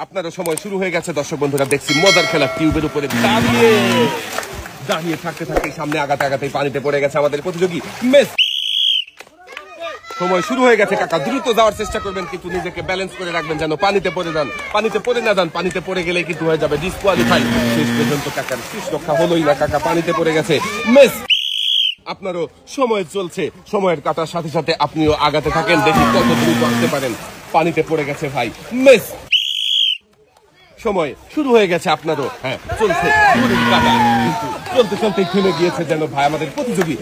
আপনারও সময় শুরু হয়ে গেছে দর্শক বন্ধুরা, দেখছি মজার খেলা টিউবের উপরে দাঁড়িয়ে দাঁড়িয়ে থাকতে থাকতে সামনে আগাতে আগাতে পানিতে পড়ে গেছে আমাদের প্রতিযোগী মেস। সময় শুরু হয়ে গেছে কাকা, দ্রুত যাওয়ার চেষ্টা করবেন কিন্তু নিজেকে ব্যালেন্স করে রাখবেন যেন পানিতে পড়ে যান, পানিতে পড়ে না যান। পানিতে পড়ে গেলে কিন্তু হয়ে যাবে ডিসকোয়ালিফাই। শেষ পর্যন্ত কাকার শেষ রক্ষা হলোই না, কাকা পানিতে পড়ে গেছে মেস। আপনারও সময় চলছে, সময়ের কাটার সাথে সাথে আপনিও আগাতে থাকেন, দেখি কত দ্রুত আসতে পারেন। পানিতে পড়ে গেছে ভাই মেস। সময় শুরু হয়ে গেছে আপনারও, হ্যাঁ চলছে কাটা, কিন্তু চলতে চলতে থেমে গিয়েছে যেন ভাই আমাদের প্রতিযোগী।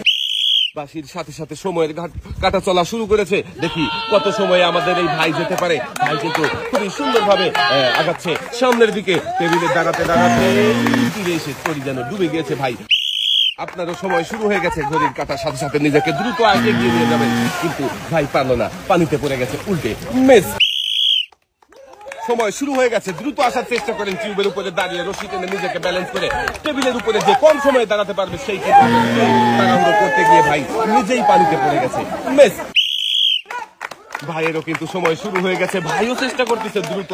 বাসির সাথে সাথে সময়ের কাটা চলা শুরু করেছে, দেখি কত সময়ে আমাদের এই ভাই যেতে পারে। ভাই কিন্তু খুবই সুন্দরভাবে আগাচ্ছে সামনের দিকে, টেবিলে দাঁড়াতে দাঁড়াতে তীরে এসে তরি যেন ডুবে গিয়েছে ভাই। আপনারও সময় শুরু হয়ে গেছে, ঘড়ির কাটার সাথে সাথে নিজেকে দ্রুত এগিয়ে নিয়ে যাবেন, কিন্তু ভাই পারলো না, পানিতে পড়ে গেছে উল্টে মেস। সময় শুরু হয়ে গেছে, দ্রুত আসার চেষ্টা করেন টিউবের উপরে দাঁড়িয়ে রশি টেনে নিজেকে ব্যালেন্স করে টেবিলের উপরে যে কম সময়ে দাঁড়াতে পারবে সেই তাড়াহুড়ো করতে গিয়ে ভাই নিজেই পানিতে পড়ে গেছে মেস। ভাইয়েরও কিন্তু সময় শুরু হয়ে গেছে, ভাইও চেষ্টা করতেছে দ্রুত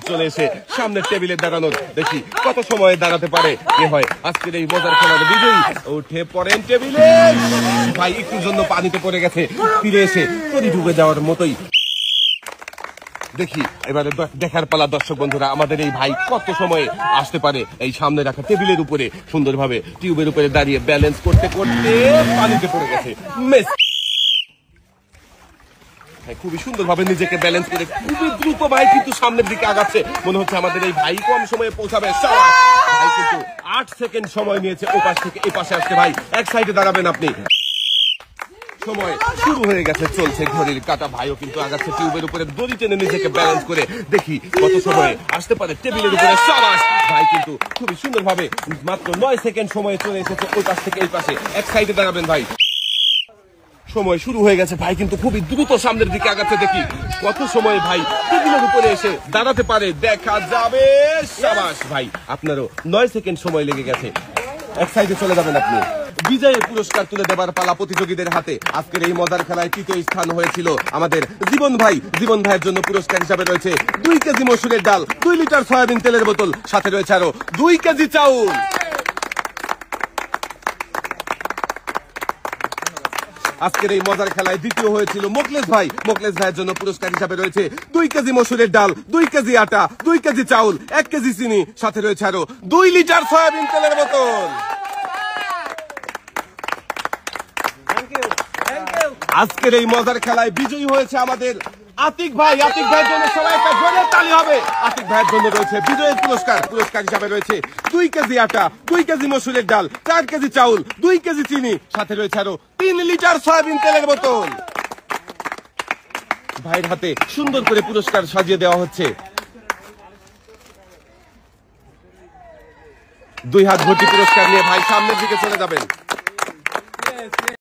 চলে এসে সামনের টেবিলে দাঁড়ানোর, দেখি কত সময়ে দাঁড়াতে পারে কে হয় আজকের এই মজার খেলার বিজয়ী। উঠে পড়েন টেবিলে, ভাই একটুর জন্য পানিতে পড়ে গেছে, ফিরে এসে তরি ডুবে যাওয়ার মতোই। দেখি এবারে দেখার পালা দর্শক বন্ধুরা, আমাদের এই ভাই কত সময়ে আসতে পারে এই সামনে রাখা টেবিলের উপরে সুন্দরভাবে টিউবের উপরে দাঁড়িয়ে ব্যালেন্স করতে করতে পানিতে পড়ে গেছে মেস। খুবই সুন্দরভাবে নিজেকে ব্যালেন্স করে খুবই দ্রুত ভাই কিন্তু সামনের দিকে আগাচ্ছে, মনে হচ্ছে আমাদের এই ভাই কম সময়ে পৌঁছাবে। ভাই কিন্তু 8 সেকেন্ড সময় নিয়েছে ওপাশ থেকে এই পাশে আসতে। ভাই এক সাইডে দাঁড়াবেন আপনি। সময় শুরু হয়ে গেছে, চলছে ঘড়ির কাটা, ভাইও কিন্তু আগাচ্ছে টিউবের উপরে দড়ি টেনে নিজেকে ব্যালেন্স করে, দেখি কত সময় আসতে পারে টেবিলের উপরে। সাবাস, ভাই কিন্তু খুবই সুন্দরভাবে মাত্র 9 সেকেন্ড সময়ে চলে এসেছে ওই পাশ থেকে এই পাশে। এক সাইডে দাঁড়াবেন ভাই। সময় শুরু হয়ে গেছে, ভাই কিন্তু খুবই দ্রুত সামনের দিকে আগাচ্ছে, দেখি কত সময় ভাই টেবিলের উপরে এসে দাঁড়াতে পারে, দেখা যাবে। সাবাস ভাই, আপনারও 9 সেকেন্ড সময় লেগে গেছে। এক সাইডে চলে যাবেন আপনি। বিজয়ের পুরস্কার তুলে দেবার পালা প্রতিযোগীদের হাতে। আজকের এই মজার খেলায় তৃতীয় স্থান হয়েছিল আমাদের জীবন ভাই। জীবন ভাইয়ের জন্য পুরস্কার হিসাবে রয়েছে 2 কেজি মসুরের ডাল, 2 লিটার সয়াবিন তেলের বোতল, সাথে রয়েছে আরো 2 কেজি চাউল। আজকের এই মজার খেলায় দ্বিতীয় হয়েছিল মোকলেশ ভাই। মোকলেশ ভাইয়ের জন্য পুরস্কার হিসাবে রয়েছে 2 কেজি মসুরের ডাল, 2 কেজি আটা, 2 কেজি চাউল, 1 কেজি চিনি, সাথে রয়েছে আরো 2 লিটার সয়াবিন তেলের বোতল। আজকের এই মজার খেলায় বিজয়ী হয়েছে আমাদের আতিক ভাই। আতিক ভাইয়ের জন্য সবাই একটা জোরে তালি হবে। আতিক ভাইয়ের জন্য রয়েছে বিজয়ের পুরস্কার। পুরস্কার হিসাবে রয়েছে 2 কেজি আটা, 2 কেজি মসুরের ডাল, 4 কেজি চাউল, 2 কেজি চিনি, সাথে রয়েছে আরো 3 লিটার সয়াবিন তেলের বোতল। ভাইয়ের হাতে সুন্দর করে পুরস্কার সাজিয়ে দেওয়া হচ্ছে। 2 হাত ভর্তি পুরস্কার নিয়ে ভাই সামনের দিকে চলে যাবেন।